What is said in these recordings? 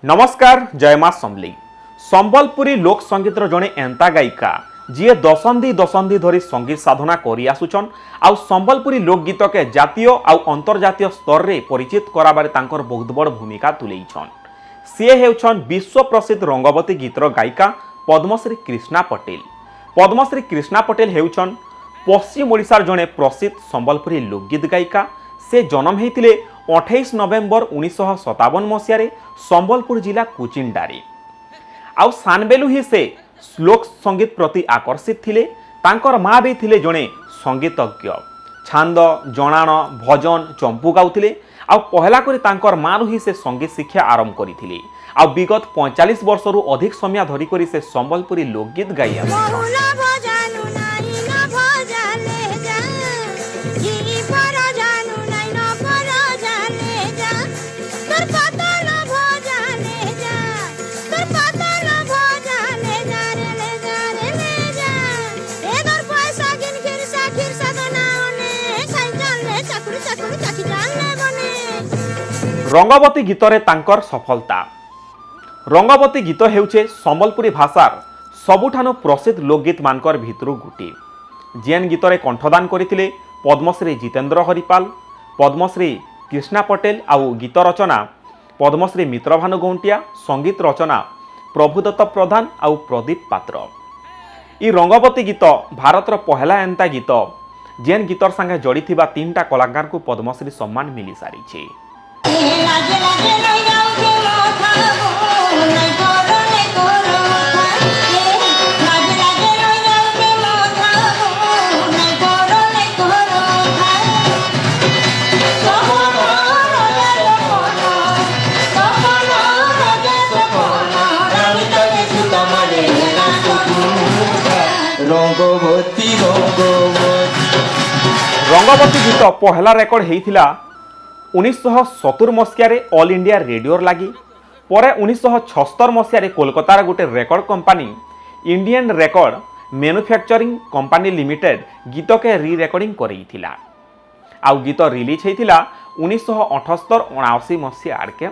नमस्कार जय मां समलेई। संबलपुरी लोक संगीतर जड़े एंता गायिका जी दशंधि दशंधि धरी संगीत साधना करी आसुचन आउ संबलपुरी लोकगीत के जातीय आउ अंतर्जातीय स्तर रे परिचित कराबारे तांकर बहुत बड़ भूमिका तुलेइछन। सी हेउछन विश्व प्रसिद्ध रंगवती गीतर गायिका पद्मश्री कृष्णा पटेल। पद्मश्री कृष्णा पटेल हेउछन पश्चिम ओडिशार जड़े प्रसिद्ध संबलपुरी लोकगीत गायिका। से जन्म होते 28 नवेम्बर 1957 मसीह संबलपुर जिला कुचिंडारे। आउ सानबेलू ही से लोक संगीत प्रति आकर्षित थिले। तांकर माँ भी थिले जड़े संगीतज्ञ, छांद जणाण भजन चंपू गाउथिले। आउ पहला करी तांकर माँ ही से संगीत शिक्षा आरंभ करथिले। आउ विगत 45 वर्षरु अधिक समय धरी करी से संबलपुरी लोकगीत गाई आसुछन। रंगवती गीतरे तांकर सफलता। रंगवती गीत हेउछे संबलपुरी भाषार सबुठानु प्रसिद्ध लोकगीत मानकर भितरु गुटी। जेन गीतरे कंठदान करथिले पद्मश्री जितेंद्र हरिपाल, पद्मश्री कृष्णा पटेल। आउ गीत रचना पद्मश्री मित्रभानु गौंटिया, संगीत रचना प्रभुदत्त प्रधान आउ प्रदीप पात्र। ई रंगवती गीत भारतर पहला एंता गीत जेन गीतर संगे जड़ी थिबा 3टा कलाकार को पद्मश्री सम्मान मिली सारी। रंगवती गीत पहला रेकर्ड होता 1970 मसीह ऑल इंडिया रेडियोर लगी। पर 1976 मसीह कोलकातार गोटे record company Indian record manufacturing company limited गीत के री रेकर्डिंग करइथिला। आउ गीत रिलीज होता 1978-79 मसीह आड़के।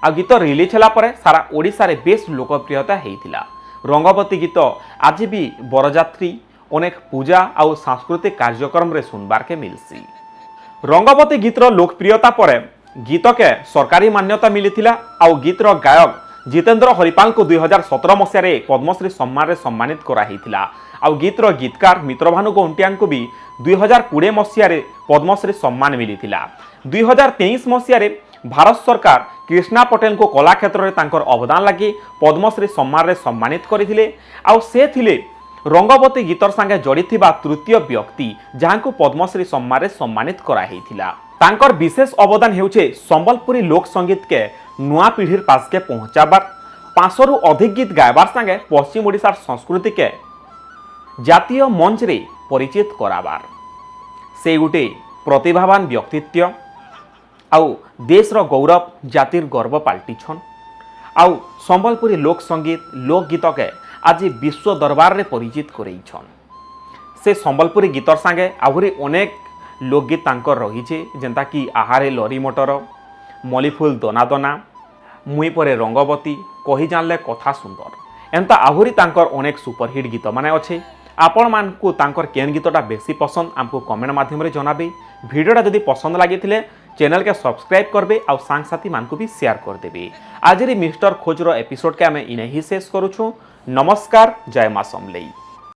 आ गीत रिलीज होला परे सारा ओडिशा रे बेस लोकप्रियता होता। रंगवती गीत आज भी बरजात्री अनेक पूजा आउ सांस्कृतिक कार्यक्रम रे सुनबार के मिलसी। रंगवती गीतर लोकप्रियता पर गीत के सरकारी मान्यता मिली। आउ गीतर गायक जितेंद्र हरिपाल को 2017 मसीह पद्मश्री सम्मान रे सम्मानित कराइथिला। आउ गीतर गीतकार मित्रभानु गौंटिया को भी 2020 मसीह पद्मश्री सम्मान मिली। 2023 मसीह भारत सरकार कृष्णा पटेल को कला क्षेत्र में तांकर अवदान लगी पद्मश्री सम्मान रे सम्मानित करथिले। आउ से थिले रंगवती गीतर संगे जड़ी थिबा तृतीय व्यक्ति जहां को पद्मश्री सम्मान रे सम्मानित कराइथिला। तांकर विशेष अवदान हेउछे संबलपुरी लोक संगीत के नुआ पीढ़ीर पास के पहुंचाबार, 500 रु अधिक गीत गायबार संगे पश्चिम ओडिशार संस्कृति के जातीय मंच रे परिचित कराबार। से गुटे प्रतिभावान व्यक्तित्व आउ देश रो गौरव जातिर गर्व पाल्टिछन। आउ संबलपुरी लोक संगीत लोकगीत के आज विश्व दरबार रे परिचित करइछन। से संबलपुरी गीतर संगे आहुरी अनेक लोकगीत तांकर रहिछे जेंता कि आहारे लरी मटर, मलीफुल दना दना, मुई परे रंगवती, कही जानले कथा सुंदर। एंता आहुरी तांकर अनेक सुपरहिट गीत माने अच्छे। आपण मानकु तांकर केन गीतटा बेसी पसंद आमको कमेंट माध्यम रे जनाबे। वीडियोटा जदि पसंद लागिथिले चैनल के सब्सक्राइब करबे आउ सांग साथी मानकु भी शेयर कर देबे। आज री मिस्टर खोज रो एपिसोड के आमे इने ही शेष करूछु। नमस्कार जय मां समलेई।